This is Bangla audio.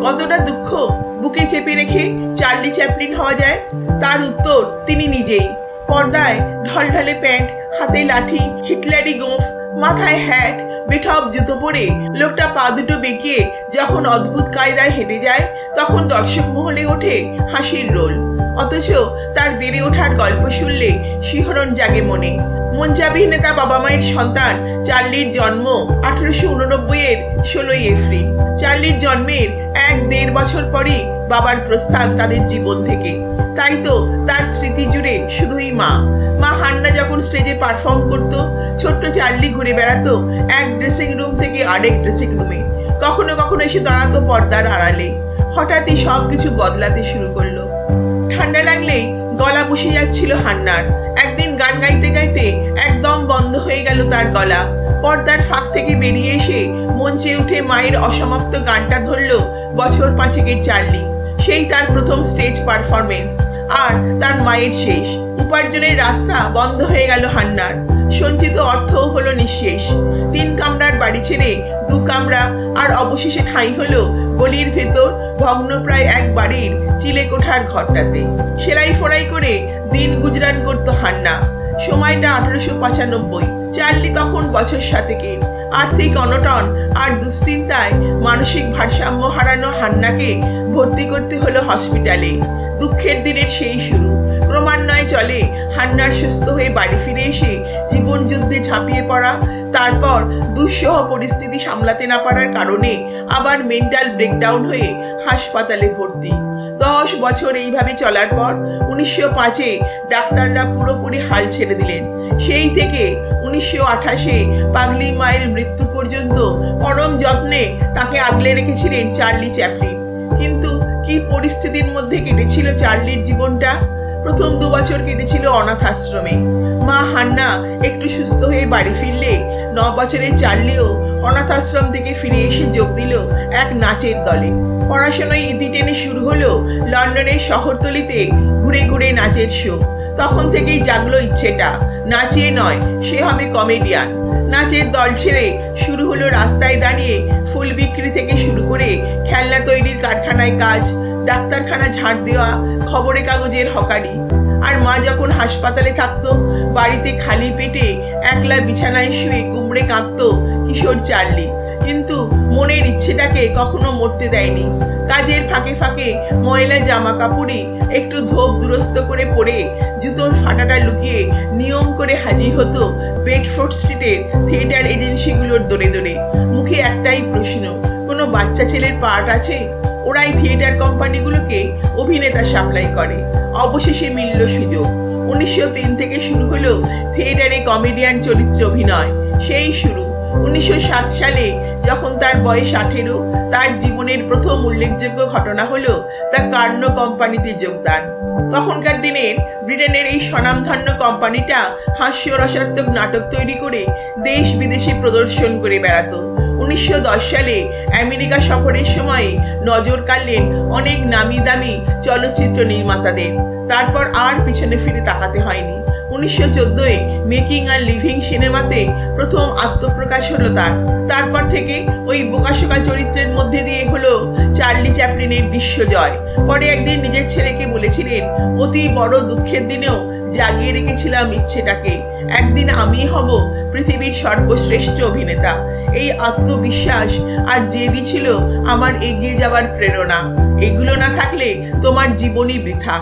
কতটা দুঃখ বুকে চেপে রেখে চার্লি চ্যাপলিন হওয়া যায়? তার উত্তর তিনি নিজেই। পর্দায় ঢলঢলে প্যান্ট, হাতে লাঠি, হিটলারি গোঁফ, মাথায় হ্যাট, বেঠব জুতো পরে লোকটা পা দুটো বেঁকিয়ে যখন অদ্ভুত কায়দায় হেঁটে যায়, তখন দর্শক মহলে ওঠে হাসির রোল। অথচ তার বেড়ে ওঠার গল্প শুনলে শিহরণ জাগে মনে। মঞ্চাভিনেতা বাবা মায়ের সন্তান চার্লির জন্ম 1889 16 এপ্রিল। চার্লির জন্মের 1-1.5 বছর পরে বাবার প্রস্থান তাদের জীবন থেকে। তাই তো তার স্মৃতি জুড়ে শুধুই মা। হান্না যখন স্টেজে পারফর্ম করতো, ছোট্ট চার্লি ঘুরে বেড়াতো এক ড্রেসিং রুম থেকে আরেক ড্রেসিং রুমে। কখনো কখনো এসে দাঁড়াতো পর্দার আড়ালে। হঠাৎই সবকিছু বদলাতে শুরু করলো। ঠান্ডা লাগলেই গলা বসে যাচ্ছিল হান্নার। একদিন গান গাইতে গাইতে একদম বন্ধ হয়ে গেল তার গলা। পর্দার ফাঁক থেকে বেরিয়ে এসে মঞ্চে উঠে মায়ের অসমাপ্ত গানটা ধরলো বছর 5 চার্লি। সেই তার প্রথম স্টেজ পারফরমেন্স, আর তার মায়ের শেষ। উপার্জনের রাস্তা বন্ধ হয়ে গেল হান্নার। সঞ্চিত অর্থ হলো নিঃশেষ। 3 কামরার বাড়ি ছেড়ে 2 কামরা, আর অবশেষে ঠাঁই হলো গলির ভেতর ভগ্নপ্রায় এক বাড়ির চিলেকোঠার ঘরটাতে। সেলাই ফোড়াই করে দিন গুজরান করতো হান্না। সময়টা 1895। চার্লি তখন বছর 7। আর্থিক অনটন আর দুশ্চিন্তায় মানসিক ভারসাম্য হারানো হান্নাকে ভর্তি করতে হলো হসপিটালে। দুঃখের দিনের সেই শুরু। ক্রমান্বয়ে চলে হান্নার সুস্থ হয়ে বাড়ি ফিরে এসে জীবন যুদ্ধে ঝাঁপিয়ে পড়া, তারপর দুঃসহ পরিস্থিতি সামলাতে না পারার কারণে আবার মেন্টাল ব্রেকডাউন হয়ে হাসপাতালে ভর্তি। 10 বছর এইভাবে চলার পর 1905 ডাক্তাররা পুরোপুরি হাল ছেড়ে দিলেন। সেই থেকে 1928 পাগলি মায়ের মৃত্যু পর্যন্ত পরম যত্নে তাকে আগলে রেখেছিলেন চার্লি চ্যাপলিন। কিন্তু কি পরিস্থিতির মধ্যে কেটেছিল চার্লির জীবনটা? প্রথম 2 বছর কেটেছিল অনাথ আশ্রমে। মা হান্না একটু সুস্থ হয়ে বাড়ি ফিরলে 9 বছরের চার্লিও অনাথ আশ্রম থেকে ফিরে এসে যোগ দিল এক নাচের দলে। পড়াশোনায় ইতি টেনে শুরু হলো লন্ডনের শহরতলিতে ঘুরে ঘুরে নাচের শো। তখন থেকেই জাগলো ইচ্ছেটা, নাচিয়ে নয়, সে হবে কমেডিয়ান। নাচের দল ছেড়ে শুরু হলো রাস্তায় দাঁড়িয়ে ফুল বিক্রি থেকে শুরু করে খেলনা তৈরির কারখানায় কাজ, ডাক্তারখানা ঝাড় দেওয়া, খবরে কাগজের হকারি। আর মা যখন হাসপাতালে থাকতো, বাড়িতে খালি পেটে একলা বিছানায় শুয়ে কুমড়ে কাঁদতো কিশোর চার্লি। কিন্তু মনের ইচ্ছেটাকে কখনো মরতে দেয়নি। কাজের ফাঁকে ফাঁকে ময়লা জামা কাপড়ে একটু ধোপ দুরস্ত করে পরে জুতোর ফাটাটা লুকিয়ে নিয়ম করে হাজির হতো বেডফোর্ড স্ট্রিটের থিয়েটার এজেন্সিগুলোর দৌড়ে দৌড়ে। মুখে একটাই প্রশ্ন, কোনো বাচ্চা ছেলের পার্ট আছে? ওরাই থিয়েটার কোম্পানিগুলোকে অভিনেতা সাপ্লাই করে। অবশেষে মিলল সুযোগ। 1903 থেকে শুরু হলো থিয়েটারে কমেডিয়ান চরিত্রে অভিনয়। সেই শুরু 1907 সালে যখন তার বয়স 18, তার জীবনের প্রথম উল্লেখযোগ্য ঘটনা হলো দ্য কার্নো কোম্পানিতে যোগদান। তখনকার দিনের ব্রিটেনের এই স্বনামধন্য কোম্পানিটা হাস্যরসাত্মক নাটক তৈরি করে দেশ বিদেশে প্রদর্শন করে বেড়াতো। 1910 সালে আমেরিকা সফরের সময় নজর কাড়লেন অনেক নামি দামি চলচ্চিত্র নির্মাতাদের। তারপর আর পিছনে ফিরে তাকাতে হয়নি। 1914 মেকিং আর লিভিং সিনেমাতে প্রথম আত্মপ্রকাশ হলো তার। তারপর থেকে ওই বোকাশোকা চরিত্রের মধ্যে দিয়ে হলো চার্লি চ্যাপলিনের বিশ্বজয়। পরে একদিন নিজের ছেলেকে বলেছিলেন, অতি বড় দুঃখের দিনেও জাগিয়ে রেখেছিলাম ইচ্ছেটাকে, একদিন আমি হব পৃথিবীর সর্বশ্রেষ্ঠ অভিনেতা। এই আত্মবিশ্বাস আর জেদি ছিল আমার এগিয়ে যাওয়ার প্রেরণা। এগুলো না থাকলে তোমার জীবনই বৃথা।